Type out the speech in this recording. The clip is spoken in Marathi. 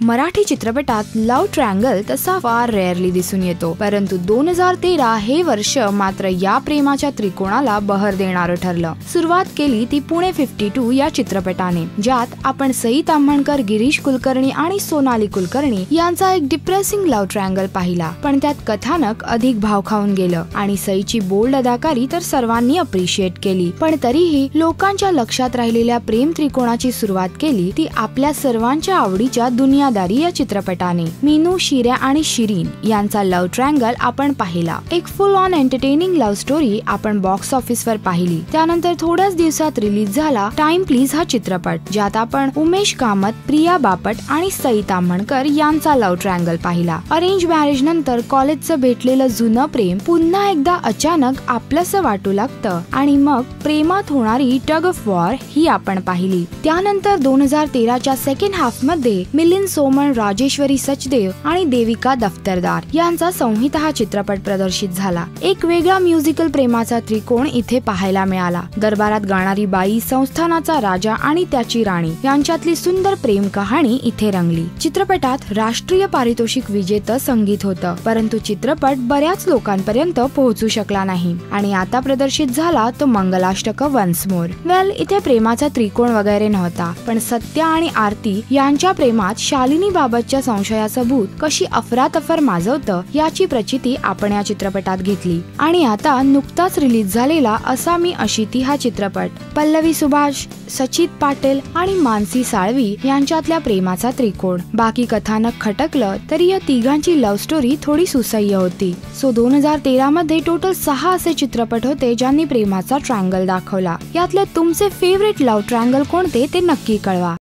मराठी चित्रपटात लव्ह ट्रायंगल तसा फार रेअरली दिसून येतो, परंतु 2013 हे वर्ष मात्र या प्रेमाच्या त्रिकोणाला बहर देणारं ठरलं। सुरुवात केली ती पुणे 52 या चित्रपटाने, ज्यात आपण सई ताम्हणकर, गिरीश कुलकर्णी आणि सोनाली कुलकर्णी यांचा एक डिप्रेसिंग लव्ह ट्रायंगल पाहिला। पण त्यात कथानक अधिक भाव खाऊन गेलं आणि सईची बोल्ड अदाकारी तर सर्वांनी अप्रिशिएट केली। पण तरीही लोकांच्या लक्षात राहिलेल्या प्रेम त्रिकोणाची सुरुवात केली ती आपल्या सर्वांच्या आवडीच्या दुनियादारी या चित्रपटाने। मीनू, शिर्या आणि शिरीन यांचा लव्ह ट्रायंगल आपण पाहिला। एक फुल ऑन एंटरटेनिंग लव्ह स्टोरी आपण बॉक्स ऑफिस वर पाहिली। त्यानंतर थोड्याच दिवसात रिलीज झाला टाइम प्लीज हा चित्रपट, ज्यात आपण उमेश कामत, प्रिया बापट आणि सई ताम्हणकर यांचा लव्ह ट्रायंगल पाहिला। अरेंज मॅरेज नंतर कॉलेजचं भेटलेलं जुनं प्रेम पुन्हा एकदा अचानक आपलंसं वाटू लागतं आणि मग प्रेमात होणारी टग ऑफ वॉर ही आपण पाहिली। त्यानंतर 2013च्या सेकंड हाफ मध्ये मिलिंद सोमण, राजेश्वरी सचदेव आणि देविका दफ्तरदार यांचा संहिता हा चित्रपट प्रदर्शित झाला। एक वेगळा म्युझिकल प्रेमाचा त्रिकोण इथे पाहायला मिळाला। दरबारात गाणारी बाई, संस्थानाचा राजा आणि त्याची राणी यांच्यातली सुंदर प्रेम कहाणी इथे रंगली। चित्रपटात राष्ट्रीय पारितोषिक विजेतं संगीत होतं, परंतु चित्रपट बऱ्याच लोकांपर्यंत पोहोचू शकला नाही आणि आता प्रदर्शित झाला तो मंगलाष्टक वन्स मोर। वेल, इथे प्रेमाचा त्रिकोण वगैरे नव्हता, पण सत्या आणि आरती यांच्या प्रेमात शालिनी बाबतच्या संशयाचं भूत कशी अफरातफर माजवतं याची प्रचिती आपण या चित्रपटात घेतली। आणि आता नुकताच रिलीज झालेला असा मी अशी ती हा चित्रपट पल्लवी सुभाष, सचित पाटील आणि मानसी साळवी यांच्यातल्या प्रेमाचा त्रिकोण। बाकी कथानक खटकलं तरी या तिघांची लव्ह स्टोरी थोडी सुसह्य होती। 2013 मध्ये टोटल 6 असे चित्रपट होते ज्यांनी प्रेमाचा ट्रायंगल दाखवला। यातले तुमचे फेवरेट लव्ह ट्रायंगल कोणते ते नक्की कळवा।